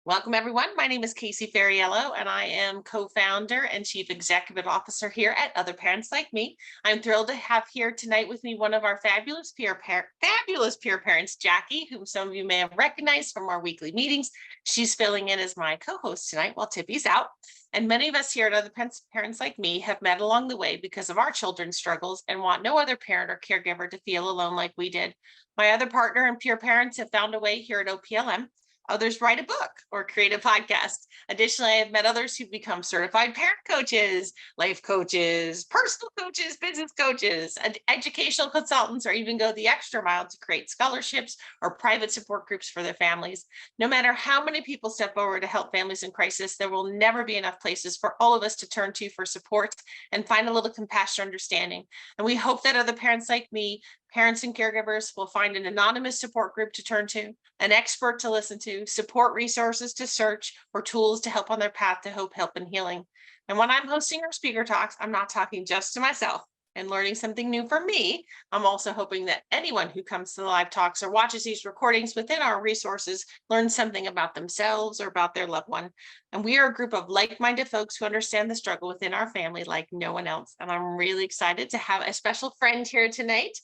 Welcome, everyone. My name is Casey Ferriello, and I am co-founder and chief executive officer here at Other Parents Like Me. I'm thrilled to have here tonight with me one of our fabulous peer parents, Jackie, whom some of you may have recognized from our weekly meetings. She's filling in as my co-host tonight while Tippy's out. And many of us here at Other Parents Like Me have met along the way because of our children's struggles and want no other parent or caregiver to feel alone like we did. My other partner and peer parents have found a way here at OPLM. Others write a book or create a podcast. Additionally, I've met others who've become certified parent coaches, life coaches, personal coaches, business coaches, educational consultants, or even go the extra mile to create scholarships or private support groups for their families. No matter how many people step forward to help families in crisis, there will never be enough places for all of us to turn to for support and find a little compassion or understanding. And we hope that other parents like me, parents and caregivers, will find an anonymous support group to turn to, an expert to listen to, support resources to search, or tools to help on their path to hope, help, and healing. And when I'm hosting our speaker talks, I'm not talking just to myself and learning something new for me. I'm also hoping that anyone who comes to the live talks or watches these recordings within our resources learns something about themselves or about their loved one. And we are a group of like-minded folks who understand the struggle within our family like no one else. And I'm really excited to have a special friend here tonight.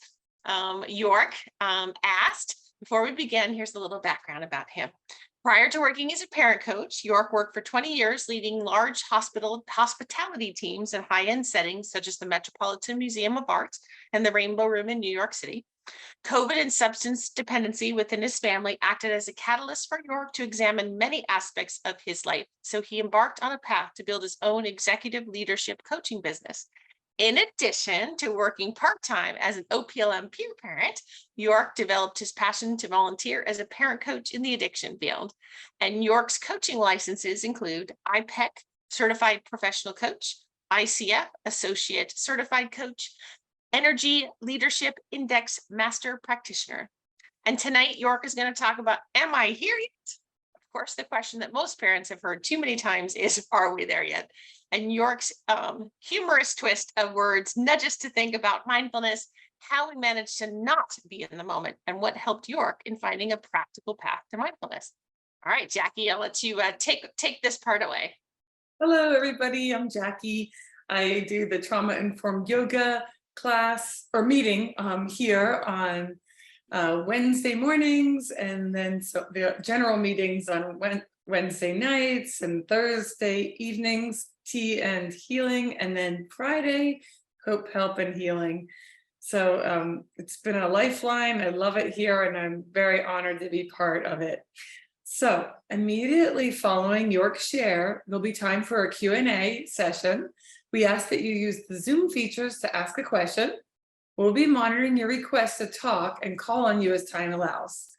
York asked, before we begin, here's a little background about him. Prior to working as a parent coach, York worked for 20 years leading large hospitality teams in high-end settings such as the Metropolitan Museum of Art and the Rainbow Room in New York City. COVID and substance dependency within his family acted as a catalyst for York to examine many aspects of his life. So he embarked on a path to build his own executive leadership coaching business. In addition to working part-time as an OPLM peer parent, York developed his passion to volunteer as a parent coach in the addiction field. And York's coaching licenses include IPEC, Certified Professional Coach, ICF, Associate Certified Coach, Energy Leadership Index Master Practitioner. And tonight, York is going to talk about, am I here yet? Of course, the question that most parents have heard too many times is, are we there yet? And York's humorous twist of words nudges to think about mindfulness, how we manage to not be in the moment, and what helped York in finding a practical path to mindfulness. All right, Jackie, I'll let you take this part away. Hello, everybody. I'm Jackie. I do the trauma-informed yoga class or meeting here on Wednesday mornings, and then so the general meetings on Wednesday nights and Thursday evenings, tea and healing, and then Friday, hope, help, and healing. So it's been a lifeline. I love it here, and I'm very honored to be part of it. So immediately following York's share, there'll be time for a Q&A session. We ask that you use the Zoom features to ask a question. We'll be monitoring your request to talk and call on you as time allows.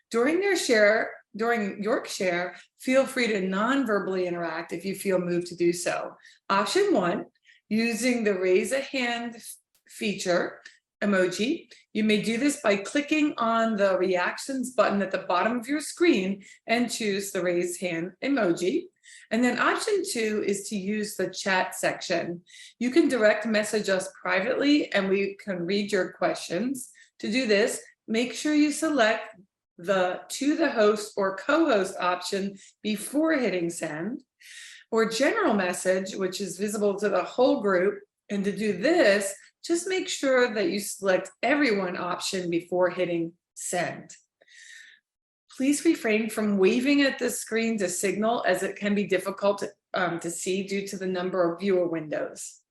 During York's share, feel free to non-verbally interact if you feel moved to do so. Option 1, using the raise a hand feature emoji. You may do this by clicking on the reactions button at the bottom of your screen and choose the raise hand emoji. And then option 2 is to use the chat section. You can direct message us privately and we can read your questions. To do this, make sure you select the to the host or co-host option before hitting send, or general message, which is visible to the whole group. And to do this, just make sure that you select everyone option before hitting send. Please refrain from waving at the screen to signal, as it can be difficult to see due to the number of viewer windows.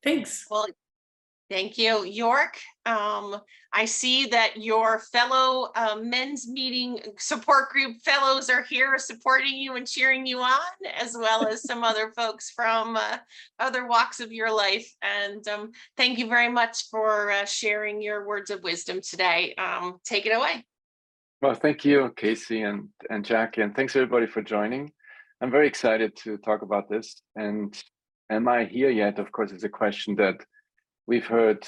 Thanks. Well, thank you, York. I see that your fellow men's meeting support group fellows are here supporting you and cheering you on, as well as some other folks from other walks of your life. And thank you very much for sharing your words of wisdom today. Take it away. Well, thank you, Casey and Jackie, and thanks everybody for joining. I'm very excited to talk about this. And am I here yet? Of course, it's a question that we've heard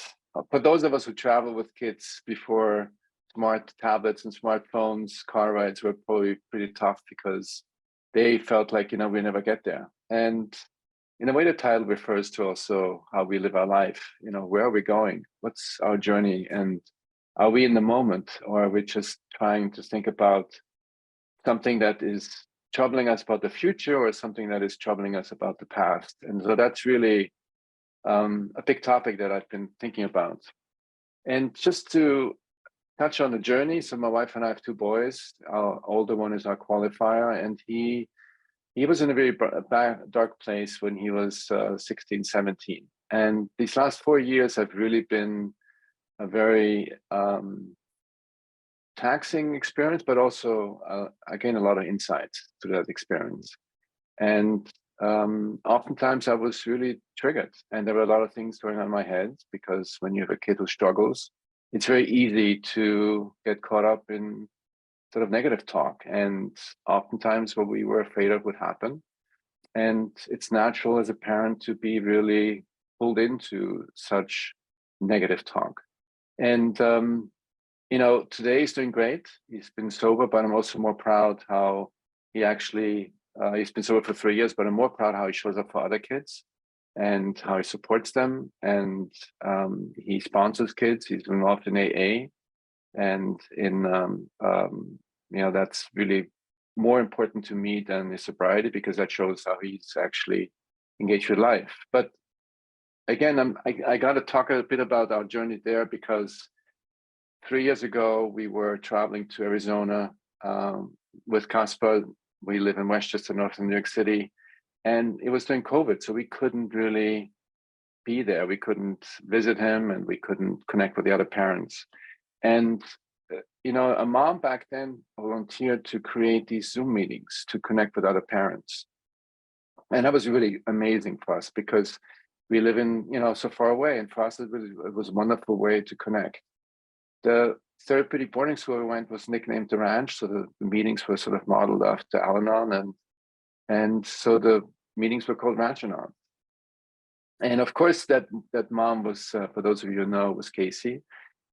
for those of us who travel with kids before. Smart tablets and smartphones, car rides were probably pretty tough because they felt like, we never get there. And in a way, the title refers to also how we live our life. Where are we going? What's our journey? And are we in the moment, or are we just trying to think about something that is troubling us about the future or something that is troubling us about the past. And so that's really a big topic that I've been thinking about. And just to touch on the journey, so my wife and I have two boys. Our older one is our qualifier, and he was in a very dark place when he was 16, 17. And these last 4 years have really been a very taxing experience, but also, again, a lot of insights to that experience. And oftentimes I was really triggered, and there were a lot of things going on in my head, because when you have a kid who struggles, it's very easy to get caught up in sort of negative talk. And oftentimes what we were afraid of would happen. And it's natural as a parent to be really pulled into such negative talk. And, today he's doing great. He's been sober, but I'm also more proud how he actually, he's been sober for 3 years, but I'm more proud how he shows up for other kids and how he supports them. And he sponsors kids. He's involved in AA, and that's really more important to me than his sobriety, because that shows how he's actually engaged with life. But again, I got to talk a bit about our journey there, because 3 years ago we were traveling to Arizona with Caspar. We live in Westchester, northern New York City, and it was during COVID, so we couldn't really be there. We couldn't visit him, and we couldn't connect with the other parents. And a mom back then volunteered to create these Zoom meetings to connect with other parents. And that was really amazing for us, because we live in, so far away. And for us, it was a wonderful way to connect. The therapeutic boarding school we went was nicknamed The Ranch. So the meetings were sort of modeled after Al-Anon. And so the meetings were called Ranch-Anon. And of course, that mom was, for those of you who know, was Casey.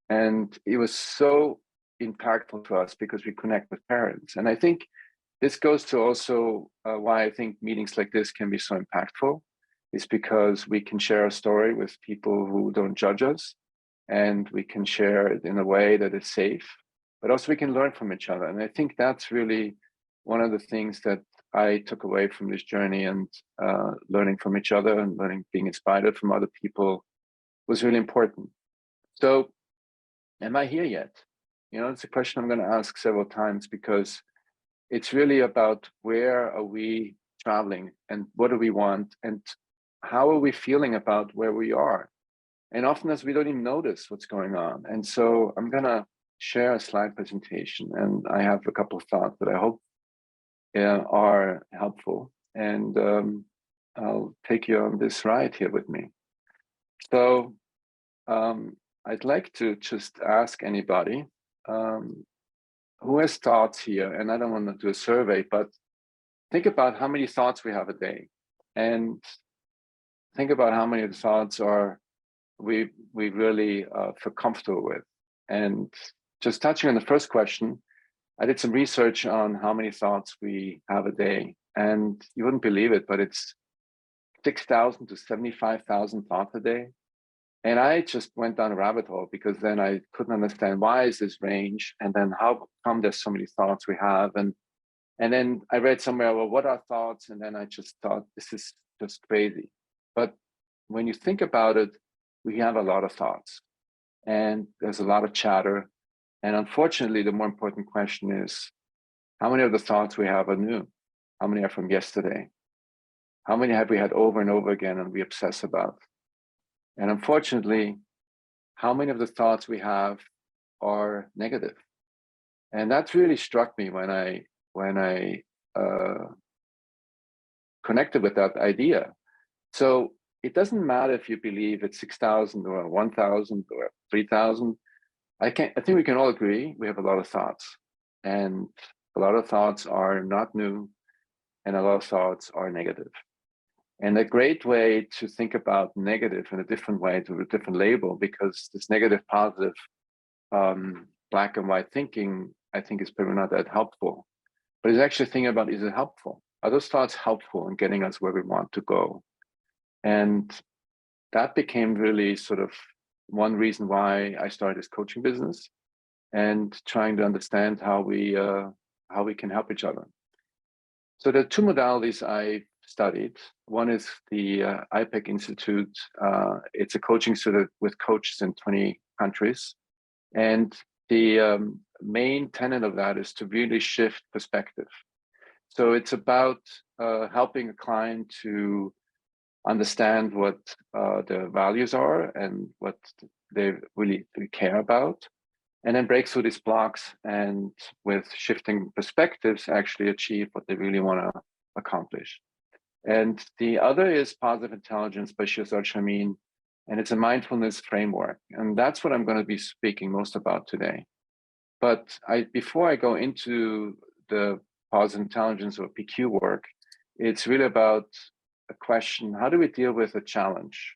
And it was so impactful to us because we connect with parents. And I think this goes to also why I think meetings like this can be so impactful, is because we can share a story with people who don't judge us, and we can share it in a way that is safe, but also we can learn from each other. And I think that's really one of the things that I took away from this journey, and learning from each other and being inspired from other people was really important. So, am I here yet? It's a question I'm going to ask several times, because it's really about where are we traveling, and what do we want, and how are we feeling about where we are? And often as we don't even notice what's going on. And so I'm going to share a slide presentation, and I have a couple of thoughts that I hope are helpful. And I'll take you on this ride here with me. So I'd like to just ask anybody who has thoughts here, and I don't want to do a survey, but think about how many thoughts we have a day, and think about how many of the thoughts we really feel comfortable with. And just touching on the first question, I did some research on how many thoughts we have a day, and you wouldn't believe it, but it's 6,000 to 75,000 thoughts a day. And I just went down a rabbit hole, because then I couldn't understand, why is this range? And then how come there's so many thoughts we have? And then I read somewhere, well, what are thoughts? And then I just thought, this is just crazy. But when you think about it, we have a lot of thoughts, and there's a lot of chatter. And unfortunately, the more important question is, how many of the thoughts we have are new? How many are from yesterday? How many have we had over and over again and we obsess about? And unfortunately, how many of the thoughts we have are negative? And that really struck me when I connected with that idea. So it doesn't matter if you believe it's 6,000 or 1,000 or 3,000. I think we can all agree we have a lot of thoughts, and a lot of thoughts are not new, and a lot of thoughts are negative. And a great way to think about negative in a different way, to a different label, because this negative, positive, black and white thinking, I think is probably not that helpful. But it's actually thinking about, is it helpful? Are those thoughts helpful in getting us where we want to go? And that became really sort of one reason why I started this coaching business, and trying to understand how we how we can help each other. So there are two modalities I studied. One is the IPEC Institute. It's a coaching institute with coaches in 20 countries. And the main tenet of that is to really shift perspective. So it's about helping a client to understand what their values are and what they really care about, and then break through these blocks and with shifting perspectives actually achieve what they really want to accomplish. And the other is Positive Intelligence by Shizar Shamin, and it's a mindfulness framework. And that's what I'm going to be speaking most about today. But before I go into the Positive Intelligence or PQ work, it's really about a question: how do we deal with a challenge?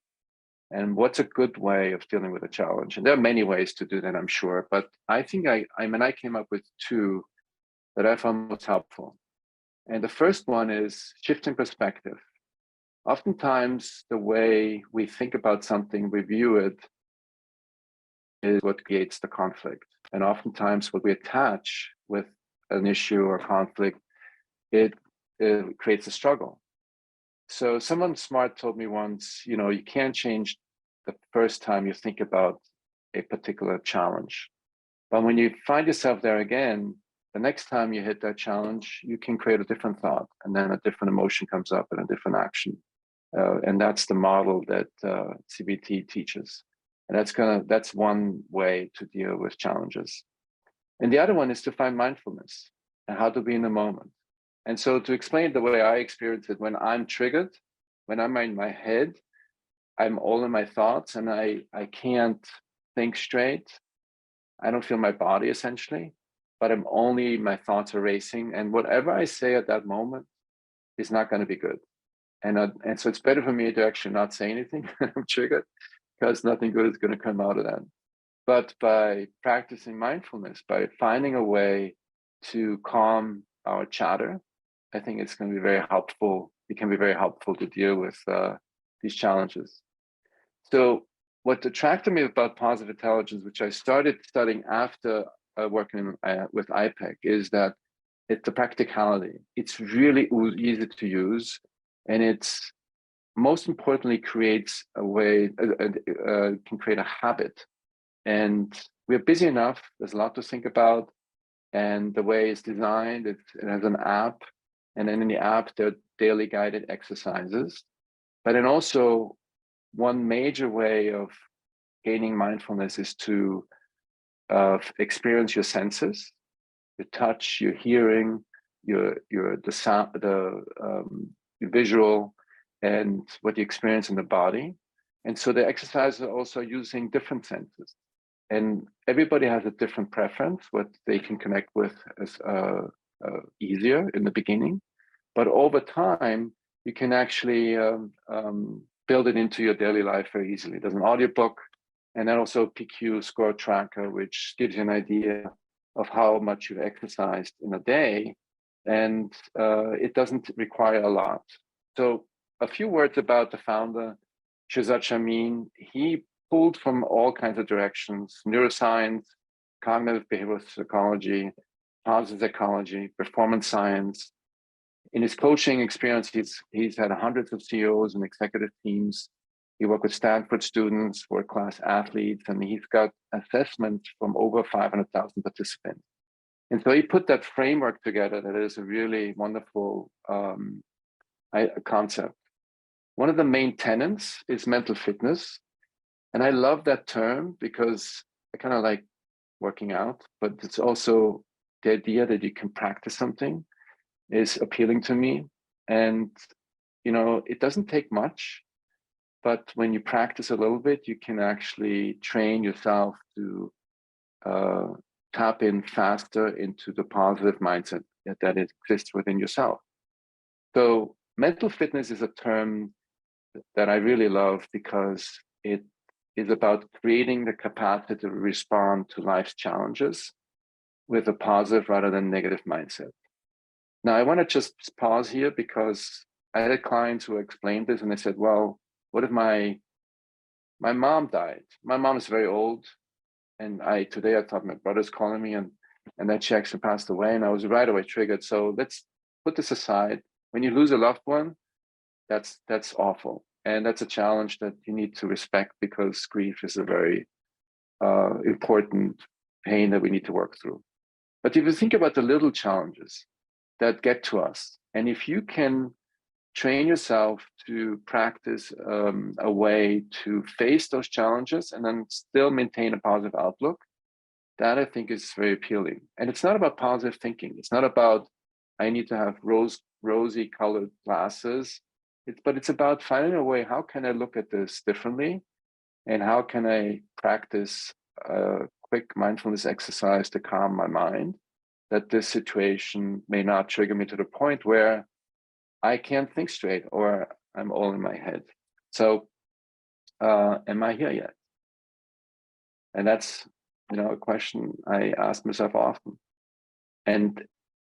And what's a good way of dealing with a challenge? And there are many ways to do that, I'm sure. But I think I came up with two that I found most helpful. And the first one is shifting perspective. Oftentimes, the way we think about something, we view it, is what creates the conflict. And oftentimes, what we attach with an issue or conflict, it creates a struggle. So someone smart told me once, you can't change the first time you think about a particular challenge. But when you find yourself there again, the next time you hit that challenge, you can create a different thought, and then a different emotion comes up and a different action. And that's the model that CBT teaches. And that's one way to deal with challenges. And the other one is to find mindfulness and how to be in the moment. And so to explain the way I experience it, when I'm triggered, when I'm in my head, I'm all in my thoughts and I can't think straight. I don't feel my body essentially, but my thoughts are racing. And whatever I say at that moment is not going to be good. And so it's better for me to actually not say anything when I'm triggered, because nothing good is going to come out of that. But by practicing mindfulness, by finding a way to calm our chatter, I think it's going to be very helpful. It can be very helpful to deal with these challenges. So what attracted me about positive intelligence, which I started studying after working with IPEC, is that it's the practicality. It's really easy to use, and it's most importantly creates a way, can create a habit. And we're busy enough. There's a lot to think about. And the way it's designed, it has an app. And then in the app, there are daily guided exercises. But then also, one major way of gaining mindfulness is to experience your senses, your touch, your hearing, your the sound, your visual, and what you experience in the body. And so the exercises are also using different senses. And everybody has a different preference, what they can connect with as easier in the beginning. But over time, you can actually build it into your daily life very easily. There's an audiobook, and then also a PQ score tracker, which gives you an idea of how much you've exercised in a day. And it doesn't require a lot. So a few words about the founder, Shizat Shamin. He pulled from all kinds of directions: neuroscience, cognitive behavioral psychology, positive psychology, performance science. In his coaching experience, he's had hundreds of CEOs and executive teams. He worked with Stanford students, world-class athletes, and he's got assessments from over 500,000 participants. And so he put that framework together that is a really wonderful concept. One of the main tenets is mental fitness. And I love that term because I kind of like working out, but it's also the idea that you can practice something is appealing to me. And, it doesn't take much, but when you practice a little bit, you can actually train yourself to tap in faster into the positive mindset that exists within yourself. So mental fitness is a term that I really love because it is about creating the capacity to respond to life's challenges with a positive rather than negative mindset. Now, I want to just pause here because I had clients who explained this and they said, well, what if my mom died? My mom is very old. And today I thought my brother's calling me and and then she actually passed away, and I was right away triggered. So let's put this aside. When you lose a loved one, that's awful, and that's a challenge that you need to respect, because grief is a very important pain that we need to work through. But if you think about the little challenges that get to us, and if you can train yourself to practice a way to face those challenges and then still maintain a positive outlook, that I think is very appealing. And it's not about positive thinking. It's not about, I need to have rosy colored glasses. But it's about finding a way, how can I look at this differently? And how can I practice a quick mindfulness exercise to calm my mind, that this situation may not trigger me to the point where I can't think straight or I'm all in my head. So am I here yet? And that's, a question I ask myself often. And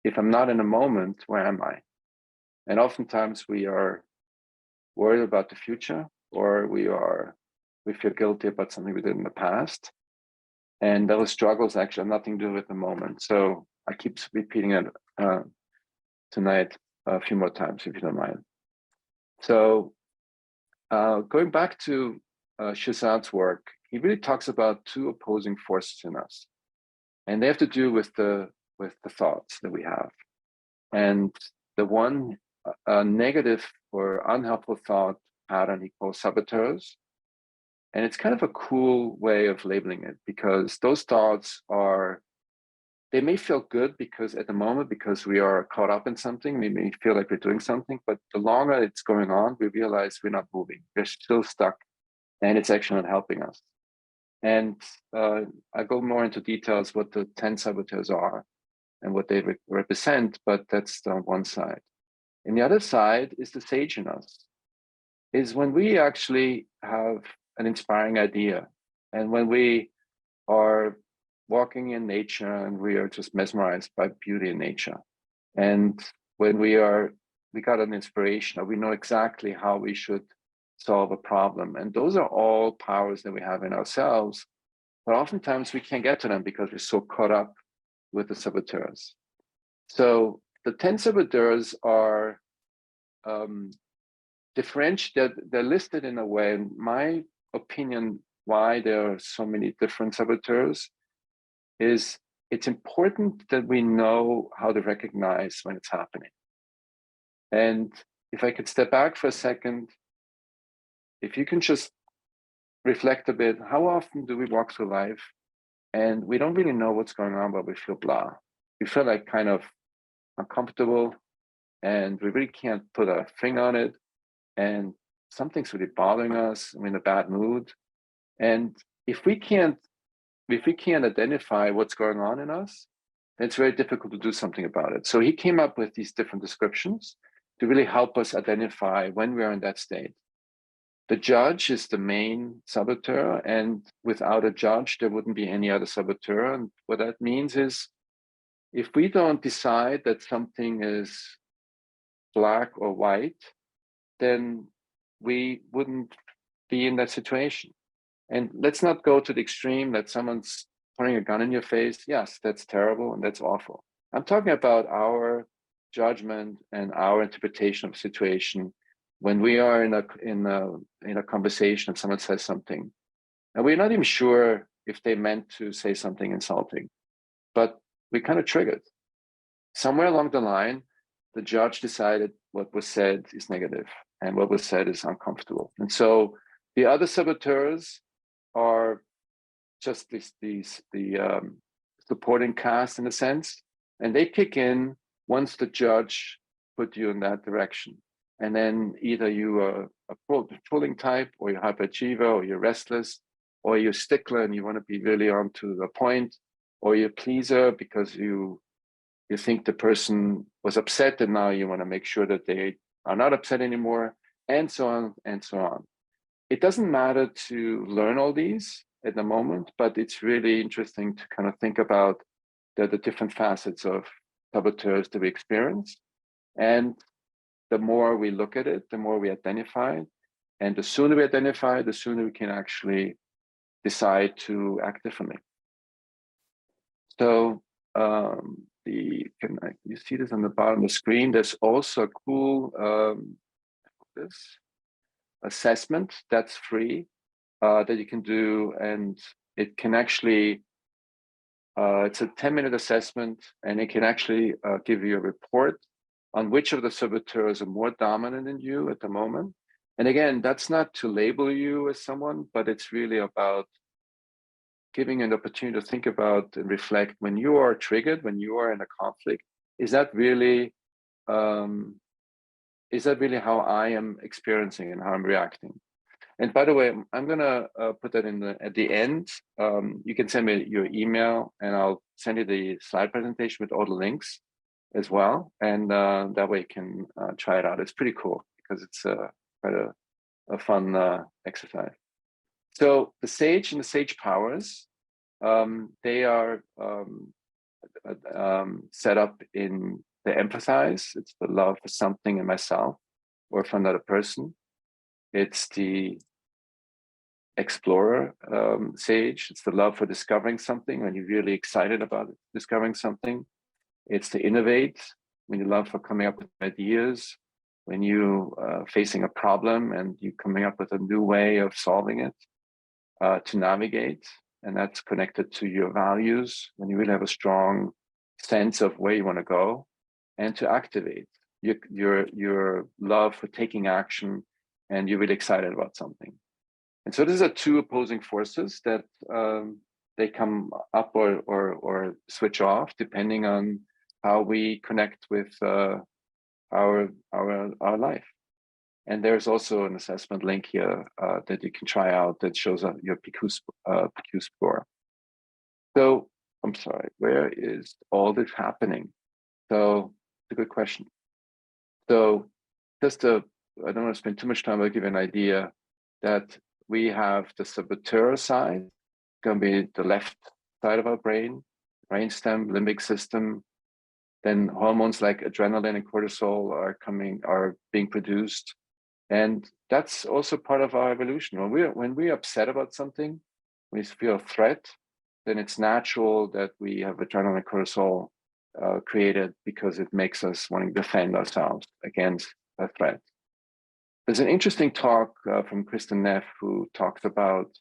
if I'm not in a moment, where am I? And oftentimes we are worried about the future, or we feel guilty about something we did in the past. And those struggles actually have nothing to do with the moment. So I keep repeating it tonight a few more times, if you don't mind. So going back to Shazad's work, he really talks about two opposing forces in us. And they have to do with the thoughts that we have. And the one negative or unhelpful thought pattern he calls saboteurs. And it's kind of a cool way of labeling it, because those thoughts they may feel good because at the moment, because we are caught up in something, we may feel like we're doing something, but the longer it's going on, we realize we're not moving. We're still stuck, and it's actually not helping us. And I go more into details what the 10 saboteurs are and what they represent, but that's the one side. And the other side is the sage in us, is when we actually have an inspiring idea, and when we are walking in nature and we are just mesmerized by beauty in nature, and when we got an inspiration, or we know exactly how we should solve a problem, and those are all powers that we have in ourselves, but oftentimes we can't get to them because we're so caught up with the saboteurs. So the 10 saboteurs are differentiated. They're listed in a way, in my opinion, why there are so many different saboteurs is it's important that we know how to recognize when it's happening. And if I could step back for a second, if you can just reflect a bit, how often do we walk through life and we don't really know what's going on, but we feel blah. We feel like kind of uncomfortable, and we really can't put a finger on it, and something's really bothering us. I'm in a bad mood. And if we can't identify what's going on in us, it's very difficult to do something about it. So he came up with these different descriptions to really help us identify when we are in that state. The judge is the main saboteur, and without a judge, there wouldn't be any other saboteur. And what that means is, if we don't decide that something is black or white, then we wouldn't be in that situation. And let's not go to the extreme that someone's pointing a gun in your face. Yes, that's terrible and that's awful. I'm talking about our judgment and our interpretation of a situation when we are in a conversation and someone says something, and we're not even sure if they meant to say something insulting, but we kind of triggered. Somewhere along the line, the judge decided what was said is negative and what was said is uncomfortable. And so the other saboteurs are just the supporting cast in a sense, and they kick in once the judge put you in that direction. And then either you are a pulling type, or you're hyperachiever, or you're restless, or you're stickler and you want to be really on to the point, or you're pleaser because you think the person was upset and now you want to make sure that they are not upset anymore, and so on and so on. It doesn't matter to learn all these at the moment, but it's really interesting to kind of think about the different facets of saboteurs that we experience. And the more we look at it, the more we identify it. And the sooner we identify, the sooner we can actually decide to act differently. So you see this on the bottom of the screen? There's also a cool this assessment that's free that you can do, and it can actually it's a 10-minute assessment, and it can actually give you a report on which of the saboteurs are more dominant in you at the moment. And again, that's not to label you as someone, but it's really about giving an opportunity to think about and reflect when you are triggered, when you are in a conflict. Is that really how I am experiencing and how I'm reacting? And by the way, I'm gonna put that at the end. You can send me your email, and I'll send you the slide presentation with all the links as well. And that way you can try it out. It's pretty cool because it's quite a fun exercise. So the sage and the sage powers, they are set up in the empathize. It's the love for something in myself or for another person. It's the explorer sage. It's the love for discovering something when you're really excited about discovering something. It's to innovate, when you love for coming up with ideas, when you facing a problem and you coming up with a new way of solving it, to navigate, and that's connected to your values, when you really have a strong sense of where you want to go, and to activate your love for taking action, and you're really excited about something. And so these are two opposing forces that they come up or switch off depending on how we connect with our life. And there's also an assessment link here that you can try out that shows your PQ score. So I'm sorry, where is all this happening? So it's a good question. So just I don't want to spend too much time, I'll give you an idea that we have the saboteur side, going to be the left side of our brain, brainstem, limbic system. Then hormones like adrenaline and cortisol are being produced. And that's also part of our evolution. When we're upset about something, when we feel a threat, then it's natural that we have adrenaline and cortisol created because it makes us want to defend ourselves against a threat. There's an interesting talk from Kristen Neff who talks about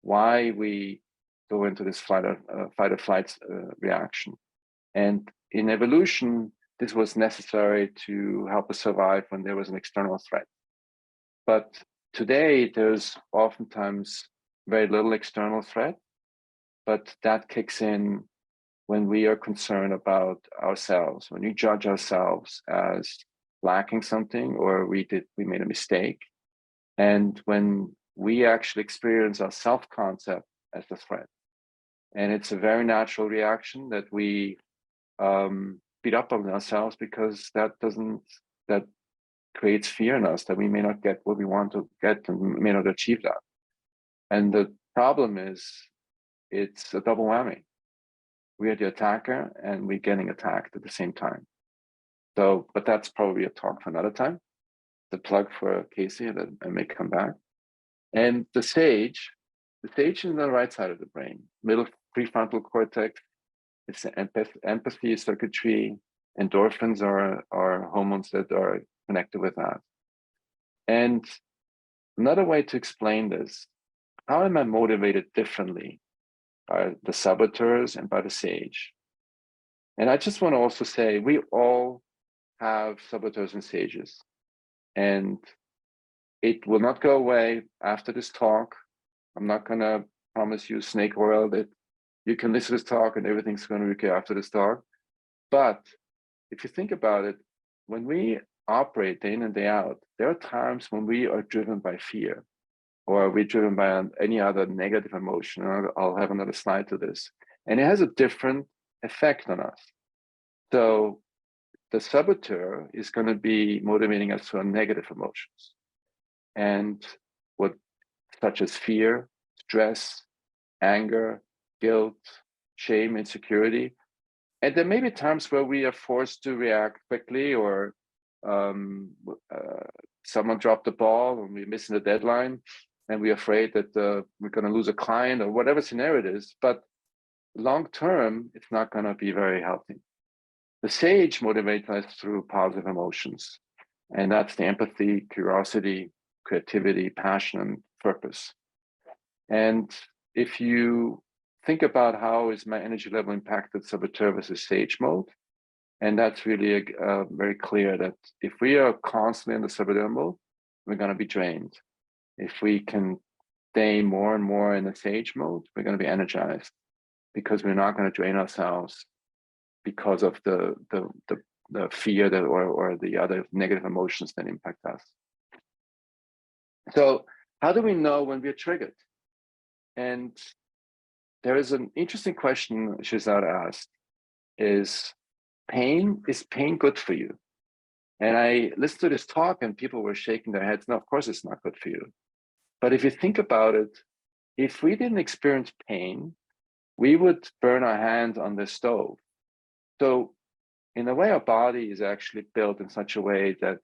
why we go into this fight or flight reaction. And in evolution, this was necessary to help us survive when there was an external threat. But today, there's oftentimes very little external threat, but that kicks in when we are concerned about ourselves, when we judge ourselves as lacking something, or we made a mistake. And when we actually experience our self-concept as a threat. And it's a very natural reaction that we beat up on ourselves because that creates fear in us that we may not get what we want to get and may not achieve that. And the problem is it's a double whammy. We are the attacker and we're getting attacked at the same time. So, but that's probably a talk for another time. The plug for Casey that I may come back. And the sage is on the right side of the brain, middle prefrontal cortex. It's empathy circuitry. Endorphins are hormones that are connected with that. And another way to explain this, how am I motivated differently by the saboteurs and by the sage? And I just want to also say, we all have saboteurs and sages. And it will not go away after this talk. I'm not going to promise you snake oil that you can listen to this talk and everything's going to be okay after this talk. But if you think about it, when we operate day in and day out, there are times when we are driven by fear, or we're driven by any other negative emotion. I'll have another slide to this. And it has a different effect on us. So the saboteur is going to be motivating us for negative emotions. And such as fear, stress, anger, guilt, shame, insecurity. And there may be times where we are forced to react quickly, or someone dropped the ball and we're missing the deadline and we're afraid that we're going to lose a client, or whatever scenario it is. But long term, it's not going to be very healthy. The sage motivates us through positive emotions, and that's the empathy, curiosity, creativity, passion, and purpose. And if you think about how is my energy level impacted saboteur versus sage mode, and that's really very clear that if we are constantly in the saboteur mode, we're going to be drained. If we can stay more and more in the sage mode, we're going to be energized because we're not going to drain ourselves because of the fear that or the other negative emotions that impact us. So how do we know when we're triggered? And there is an interesting question Shazad asked, is pain good for you? And I listened to this talk and people were shaking their heads. No, of course it's not good for you. But if you think about it, if we didn't experience pain, we would burn our hands on the stove. So in a way, our body is actually built in such a way that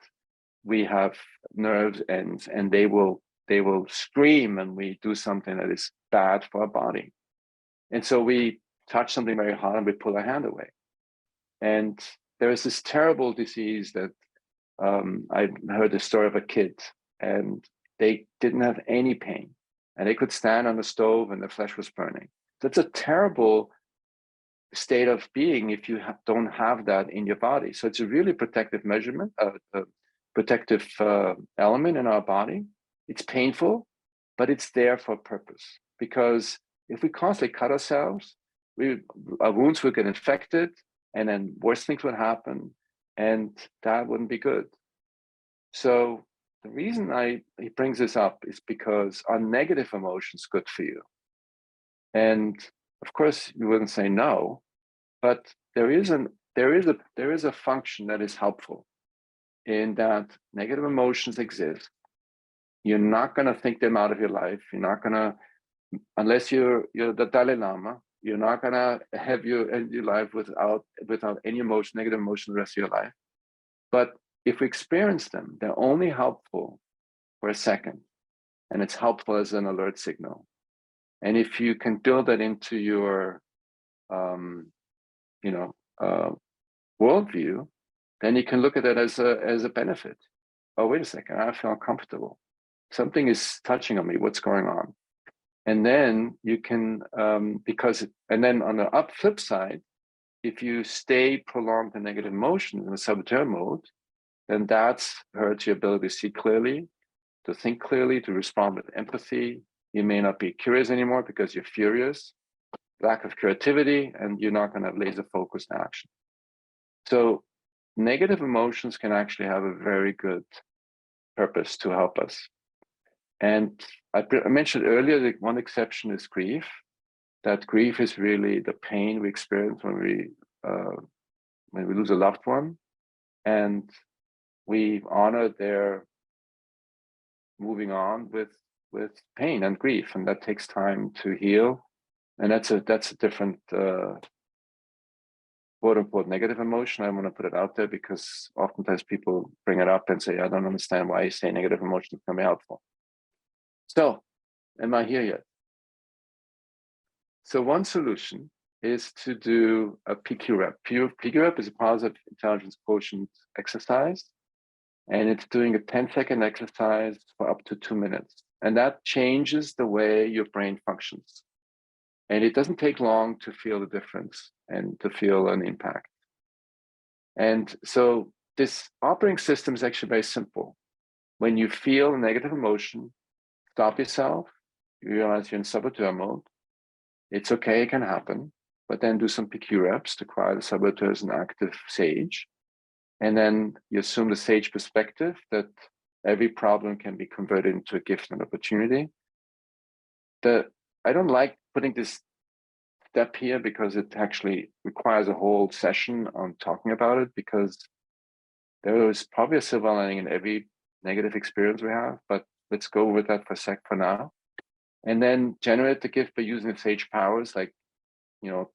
we have nerves ends and they will scream when we do something that is bad for our body. And so we touch something very hard and we pull our hand away. And there is this terrible disease that I heard the story of a kid, and they didn't have any pain, and they could stand on the stove and the flesh was burning. That's a terrible state of being if you don't have that in your body. So it's a really protective measurement, a protective element in our body. It's painful, but it's there for a purpose. Because if we constantly cut ourselves, our wounds will get infected, and then worse things would happen, and that wouldn't be good. So the reason he brings this up is because our negative emotions good for you. And of course, you wouldn't say no, but there is a function that is helpful in that negative emotions exist. You're not going to think them out of your life. You're not going to, unless you're the Dalai Lama, you're not going to have your life without any emotion, negative emotion the rest of your life. But if we experience them, they're only helpful for a second, and it's helpful as an alert signal. And if you can build that into your, worldview, then you can look at that as a benefit. Oh, wait a second, I feel uncomfortable. Something is touching on me. What's going on? And then you can, and then on the flip side, if you stay prolonged in negative emotions in the saboteur mode, then that's hurts your ability to see clearly, to think clearly, to respond with empathy. You may not be curious anymore because you're furious, lack of creativity, and you're not going to have laser focused action. So negative emotions can actually have a very good purpose to help us. And I mentioned earlier that one exception is grief. That grief is really the pain we experience when we lose a loved one, and we honor their moving on with pain and grief, and that takes time to heal. And that's a different quote unquote negative emotion. I want to put it out there because oftentimes people bring it up and say, I don't understand why you say negative emotions can be helpful. So, am I here yet? So one solution is to do a PQ rep. PQ rep is a positive intelligence quotient exercise, and it's doing a 10-second exercise for up to 2 minutes. And that changes the way your brain functions. And it doesn't take long to feel the difference and to feel an impact. And so this operating system is actually very simple. When you feel a negative emotion, stop yourself. You realize you're in saboteur mode. It's okay, it can happen. But then do some PQ reps to quiet the saboteur as an active sage. And then you assume the sage perspective that every problem can be converted into a gift and opportunity. I don't like putting this step here because it actually requires a whole session on talking about it, because there is probably a silver lining in every negative experience we have, but let's go with that for now. And then generate the gift by using the sage powers, like,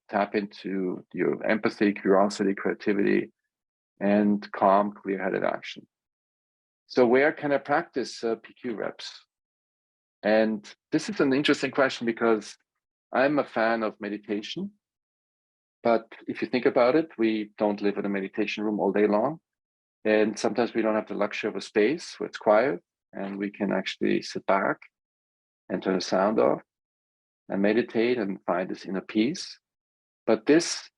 tap into your empathy, curiosity, creativity, and calm, clear-headed action. So where can I practice PQ reps? And this is an interesting question because I'm a fan of meditation, But if you think about it, we don't live in a meditation room all day long. And sometimes we don't have the luxury of a space where it's quiet and we can actually sit back and turn the sound off and meditate and find this inner peace. But this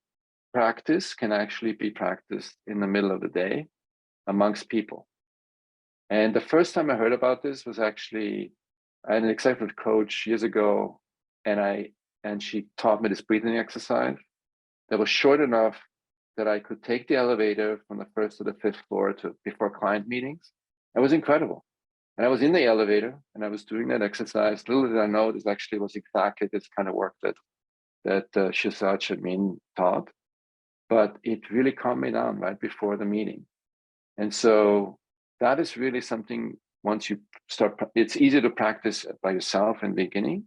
practice can actually be practiced in the middle of the day amongst people. And the first time I heard about this was actually I had an executive coach years ago, and she taught me this breathing exercise that was short enough that I could take the elevator from the first to the fifth floor to before client meetings. It was incredible. And I was in the elevator and I was doing that exercise. Little did I know this actually was exactly this kind of work that Shizad Chamin taught. But it really calmed me down right before the meeting. And so that is really something once you start, it's easy to practice by yourself in the beginning,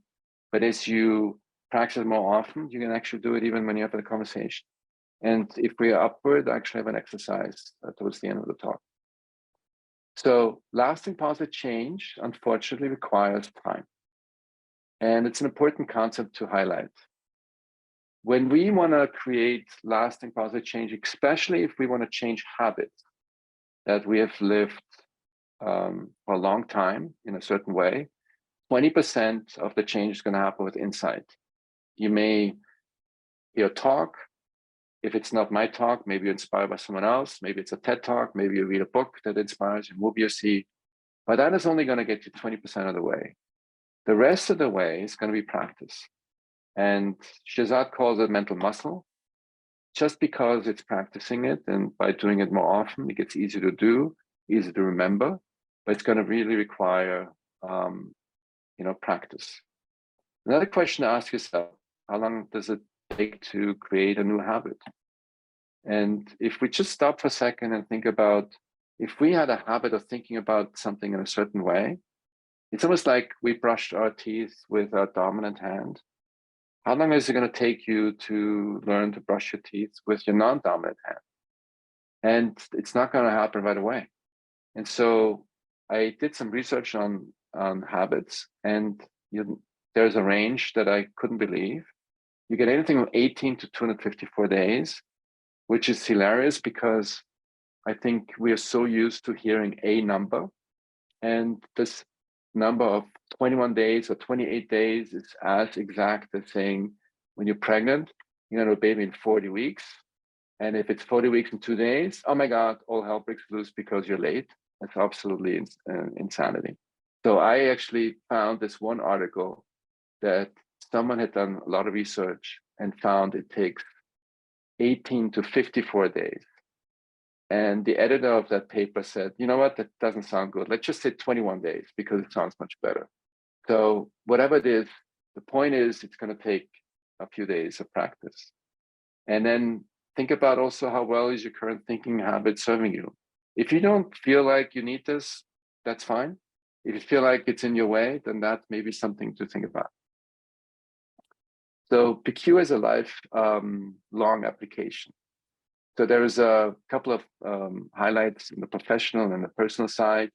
but as you practice more often, you can actually do it even when you have a conversation. And if we are upward, I actually have an exercise towards the end of the talk. So lasting positive change, unfortunately, requires time. And it's an important concept to highlight. When we want to create lasting positive change, especially if we want to change habits that we have lived for a long time in a certain way, 20% of the change is going to happen with insight. You may hear a talk. If it's not my talk, maybe you're inspired by someone else. Maybe it's a TED talk. Maybe you read a book that inspires you, movie you see. But that is only going to get you 20% of the way. The rest of the way is going to be practice. And Shazad calls it mental muscle. Just because it's practicing it and by doing it more often, it gets easier to do, easier to remember, but it's going to really require, practice. Another question to ask yourself, how long does it take to create a new habit? And if we just stop for a second and think about, if we had a habit of thinking about something in a certain way, it's almost like we brushed our teeth with our dominant hand. How long is it going to take you to learn to brush your teeth with your non-dominant hand? And it's not going to happen right away. And so I did some research on habits, and there's a range that I couldn't believe. You get anything from 18 to 254 days, which is hilarious because I think we are so used to hearing a number, and this number of 21 days or 28 days is as exact as saying when you're pregnant, you're going to have a baby in 40 weeks. And if it's 40 weeks and 2 days, oh my God, all hell breaks loose because you're late. That's absolutely insanity. So I actually found this one article that someone had done a lot of research and found it takes 18 to 54 days. And the editor of that paper said, you know what, that doesn't sound good. Let's just say 21 days because it sounds much better. So whatever it is, the point is it's going to take a few days of practice. And then think about also how well is your current thinking habit serving you. If you don't feel like you need this, that's fine. If you feel like it's in your way, then that may be something to think about. So PQ is a lifelong application. So there is a couple of highlights in the professional and the personal side.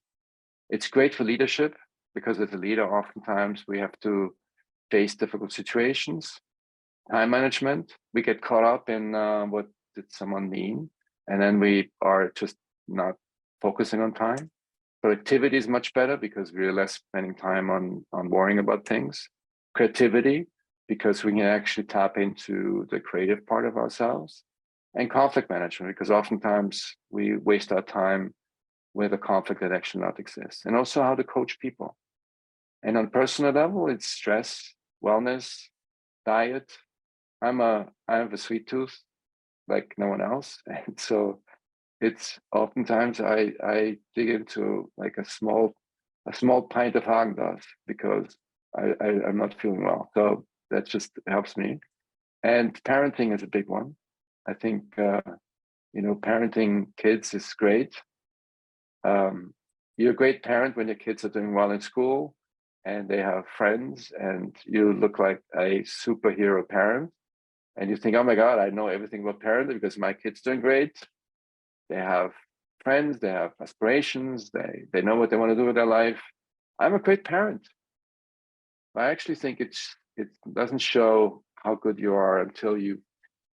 It's great for leadership because as a leader, oftentimes we have to face difficult situations. Time management, we get caught up in what did someone mean, and then we are just not focusing on time. Productivity is much better because we're less spending time on worrying about things. Creativity, because we can actually tap into the creative part of ourselves. And conflict management, because oftentimes we waste our time with a conflict that actually not exists. And also how to coach people. And on a personal level, it's stress, wellness, diet. I have a sweet tooth like no one else. And so it's oftentimes I dig into like a small pint of Haagen-Dazs because I'm not feeling well. So that just helps me. And parenting is a big one. I think, parenting kids is great. You're a great parent when your kids are doing well in school and they have friends and you look like a superhero parent. And you think, oh my God, I know everything about parenting because my kid's doing great. They have friends, they have aspirations, they know what they want to do with their life. I'm a great parent. I actually think it doesn't show how good you are until you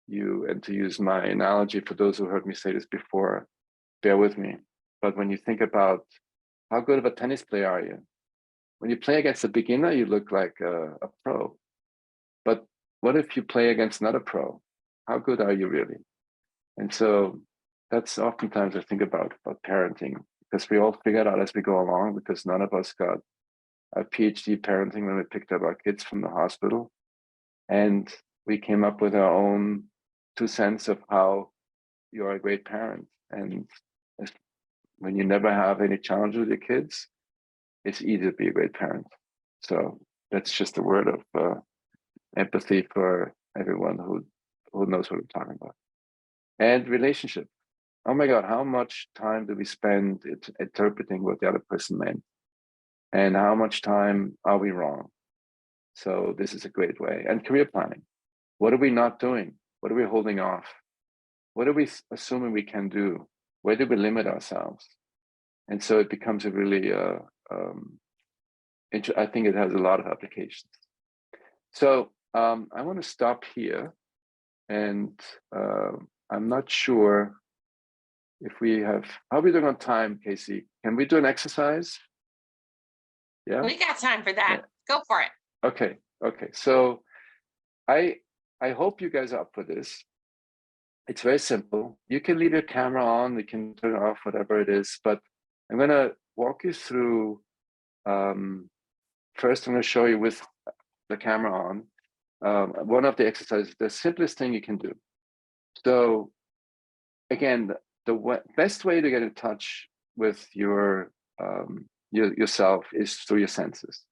you, and to use my analogy for those who heard me say this before, bear with me. But when you think about how good of a tennis player are you? When you play against a beginner, you look like a pro. But what if you play against another pro? How good are you really? And so that's oftentimes I think about parenting, because we all figure it out as we go along, because none of us got a PhD parenting when we picked up our kids from the hospital. And we came up with our own 2 cents of how you're a great parent. And when you never have any challenges with your kids, it's easy to be a great parent. So that's just a word of empathy for everyone who knows what I'm talking about. And relationship. Oh my God, how much time do we spend interpreting what the other person meant? And how much time are we wrong? So this is a great way. And career planning. What are we not doing? What are we holding off? What are we assuming we can do? Where do we limit ourselves? And so it becomes a really, I think it has a lot of applications. So I want to stop here. And I'm not sure if we have, how are we doing on time, Casey? Can we do an exercise? Yeah. We got time for that. Go for it. Okay. So I hope you guys are up for this. It's very simple. You can leave your camera on, you can turn it off, whatever it is, but I'm gonna walk you through, first I'm gonna show you with the camera on, one of the exercises, the simplest thing you can do. So again, the best way to get in touch with yourself is through your senses.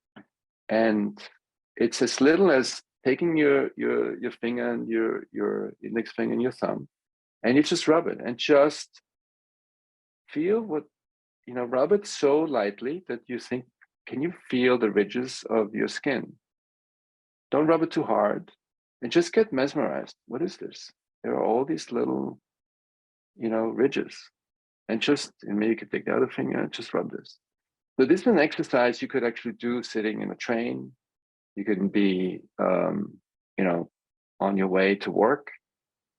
And it's as little as taking your finger and your index finger and your thumb, and you just rub it and just feel what, rub it so lightly that you think, can you feel the ridges of your skin? Don't rub it too hard and just get mesmerized. What is this? There are all these little, ridges. And maybe you could take the other finger and just rub this. So this is an exercise you could actually do sitting in a train. You can be, on your way to work,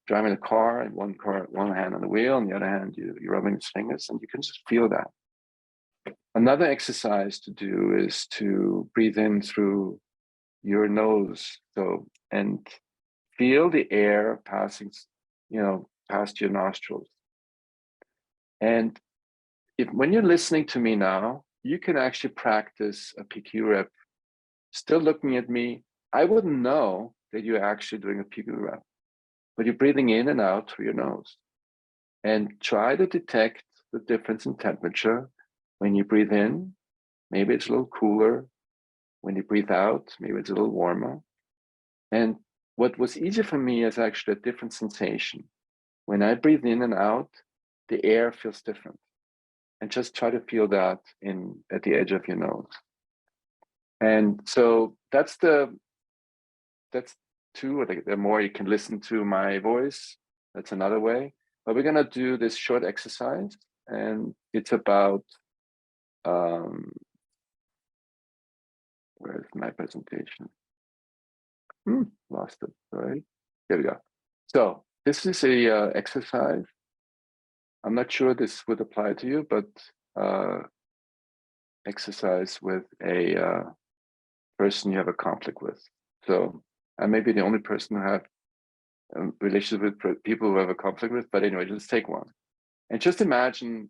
driving a car, and one hand on the wheel, and the other hand you're rubbing his fingers, and you can just feel that. Another exercise to do is to breathe in through your nose, and feel the air passing, past your nostrils. And when you're listening to me now, you can actually practice a PQ rep. Still looking at me, I wouldn't know that you're actually doing a PQ rep, but you're breathing in and out through your nose. And try to detect the difference in temperature. When you breathe in, maybe it's a little cooler. When you breathe out, maybe it's a little warmer. And what was easier for me is actually a different sensation. When I breathe in and out, the air feels different. And just try to feel that at the edge of your nose. And so that's two. The more you can listen to my voice, that's another way. But we're gonna do this short exercise, and it's about, where's my presentation? Lost it, right? Here we go. So this is a exercise. I'm not sure this would apply to you, but exercise with a person you have a conflict with. So I may be the only person who have a relationship with people who have a conflict with, but anyway, let's take one. And just imagine,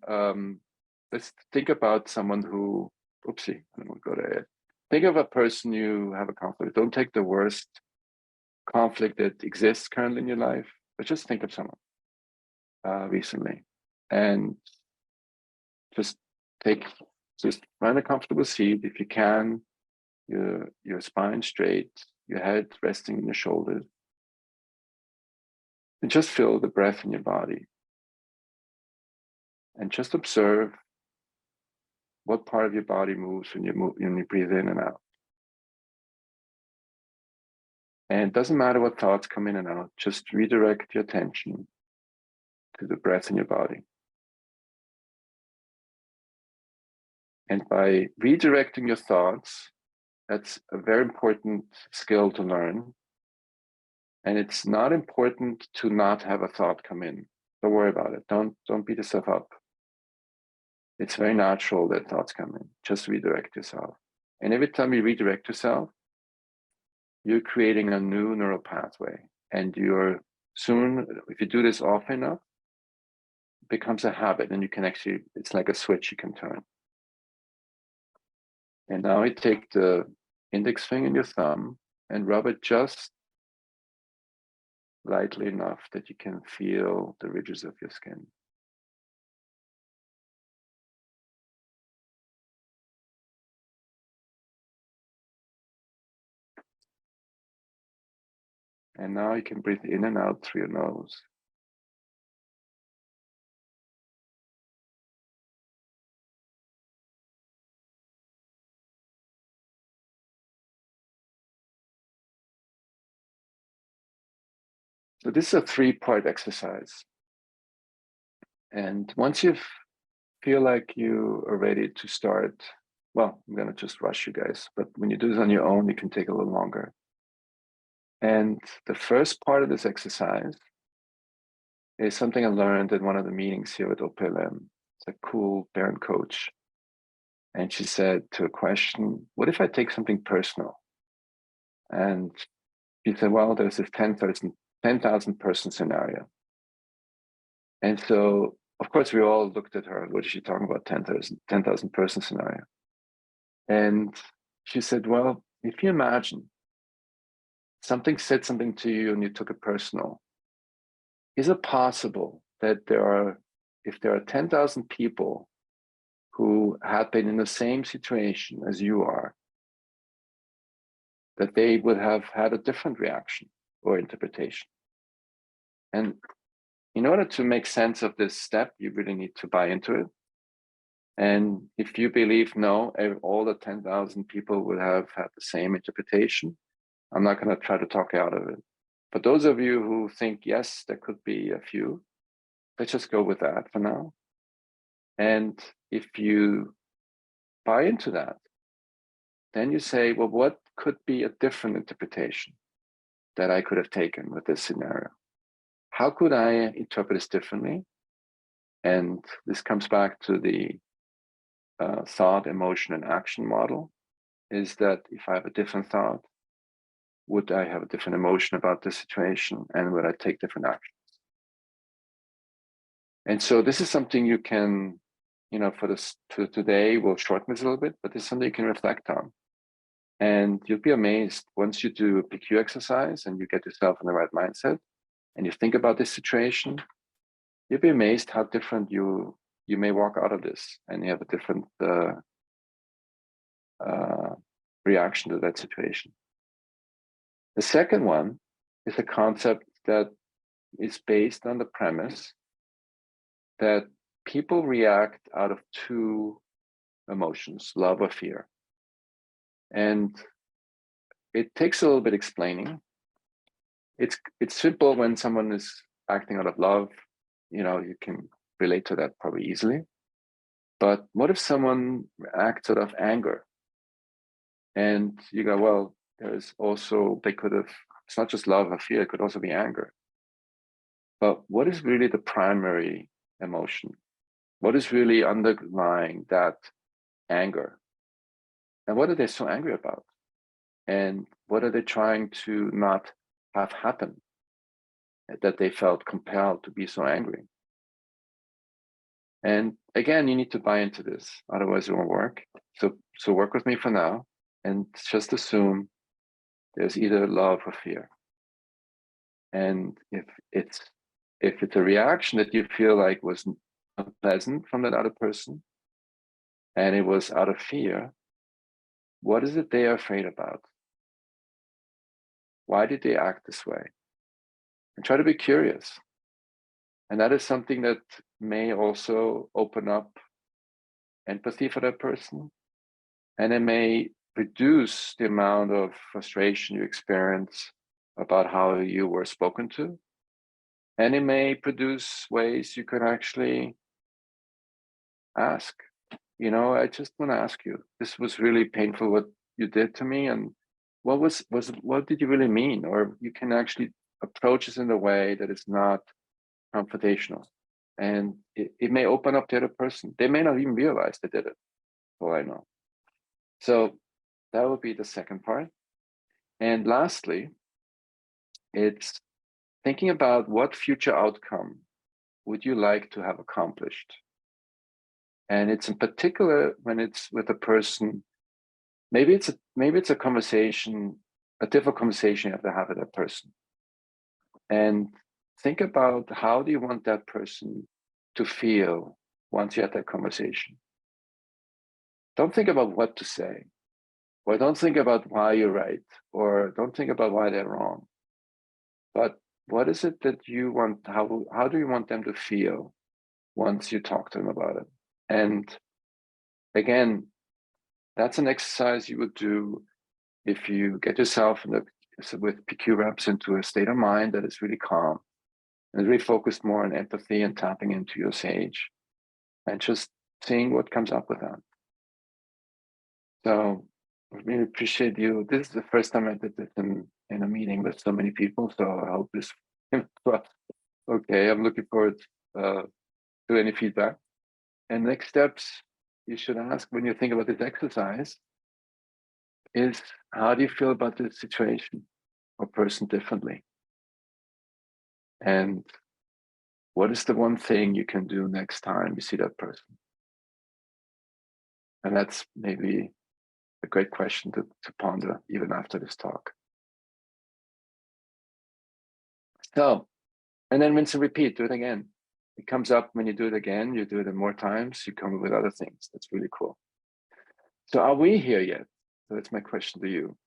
let's think about someone who, oopsie, I don't go to it. Think of a person you have a conflict with. Don't take the worst conflict that exists currently in your life, but just think of someone recently. And just find a comfortable seat if you can, your spine straight, your head resting in your shoulders. And just feel the breath in your body. And just observe what part of your body moves when you breathe in and out. And it doesn't matter what thoughts come in and out, just redirect your attention to the breath in your body. And by redirecting your thoughts, that's a very important skill to learn. And it's not important to not have a thought come in. Don't worry about it. Don't beat yourself up. It's very natural that thoughts come in. Just redirect yourself. And every time you redirect yourself, you're creating a new neural pathway. And you're soon, if you do this often enough, it becomes a habit, and you can actually, it's like a switch you can turn. And now you take the index finger and your thumb and rub it just lightly enough that you can feel the ridges of your skin. And now you can breathe in and out through your nose. So this is a 3-part exercise. And once you feel like you are ready to start, well, I'm going to just rush you guys, but when you do this on your own, you can take a little longer. And the first part of this exercise is something I learned in one of the meetings here at OPLM. It's a cool parent coach. And she said to a question, what if I take something personal? And she said, well, there's this 10,000 person scenario. And so, of course, we all looked at her. What is she talking about, 10,000 person scenario? And she said, well, if you imagine something said something to you and you took it personal, is it possible that if there are 10,000 people who have been in the same situation as you are, that they would have had a different reaction or interpretation? And in order to make sense of this step, you really need to buy into it. And if you believe no, all the 10,000 people would have had the same interpretation, I'm not going to try to talk you out of it. But those of you who think, yes, there could be a few, let's just go with that for now. And if you buy into that, then you say, well, what could be a different interpretation that I could have taken with this scenario? How could I interpret this differently? And this comes back to the thought, emotion, and action model, is that if I have a different thought, would I have a different emotion about this situation, and would I take different actions? And so this is something you can, for today, we'll shorten this a little bit, but this is something you can reflect on. And you'll be amazed once you do a PQ exercise and you get yourself in the right mindset and you think about this situation, you'll be amazed how different you may walk out of this, and you have a different reaction to that situation. The second one is a concept that is based on the premise that people react out of 2 emotions, love or fear. And it takes a little bit explaining. It's simple when someone is acting out of love, you can relate to that probably easily. But what if someone acts out of anger? And you go, well, there's also, it's not just love or fear, it could also be anger. But what is really the primary emotion? What is really underlying that anger? And what are they so angry about? And what are they trying to not have happen that they felt compelled to be so angry? And again, you need to buy into this, otherwise it won't work. So work with me for now, and just assume there's either love or fear. And if it's a reaction that you feel like was unpleasant from that other person, and it was out of fear, what is it they are afraid about? Why did they act this way? And try to be curious. And that is something that may also open up empathy for that person. And it may reduce the amount of frustration you experience about how you were spoken to. And it may produce ways you could actually ask, I just want to ask you, this was really painful what you did to me. And what did you really mean? Or you can actually approaches in a way that is not confrontational. And it may open up the other person. They may not even realize they did it, all I know. So that would be the second part. And lastly, it's thinking about what future outcome would you like to have accomplished? And it's in particular when it's with a person, maybe it's a conversation, a difficult conversation you have to have with that person. And think about how do you want that person to feel once you have that conversation. Don't think about what to say, or don't think about why you're right, or don't think about why they're wrong. But what is it that you want, how do you want them to feel once you talk to them about it? And again, that's an exercise you would do if you get yourself with PQ reps into a state of mind that is really calm and really focused more on empathy and tapping into your sage and just seeing what comes up with that. So I really appreciate you. This is the first time I did this in a meeting with so many people. So I hope this okay. I'm looking forward to any feedback. And next steps you should ask when you think about this exercise is, how do you feel about this situation or person differently? And what is the one thing you can do next time you see that person? And that's maybe a great question to ponder even after this talk. So, and then rinse and repeat, do it again. It comes up when you do it again, you do it more times, you come up with other things. That's really cool. So are we here yet? So that's my question to you.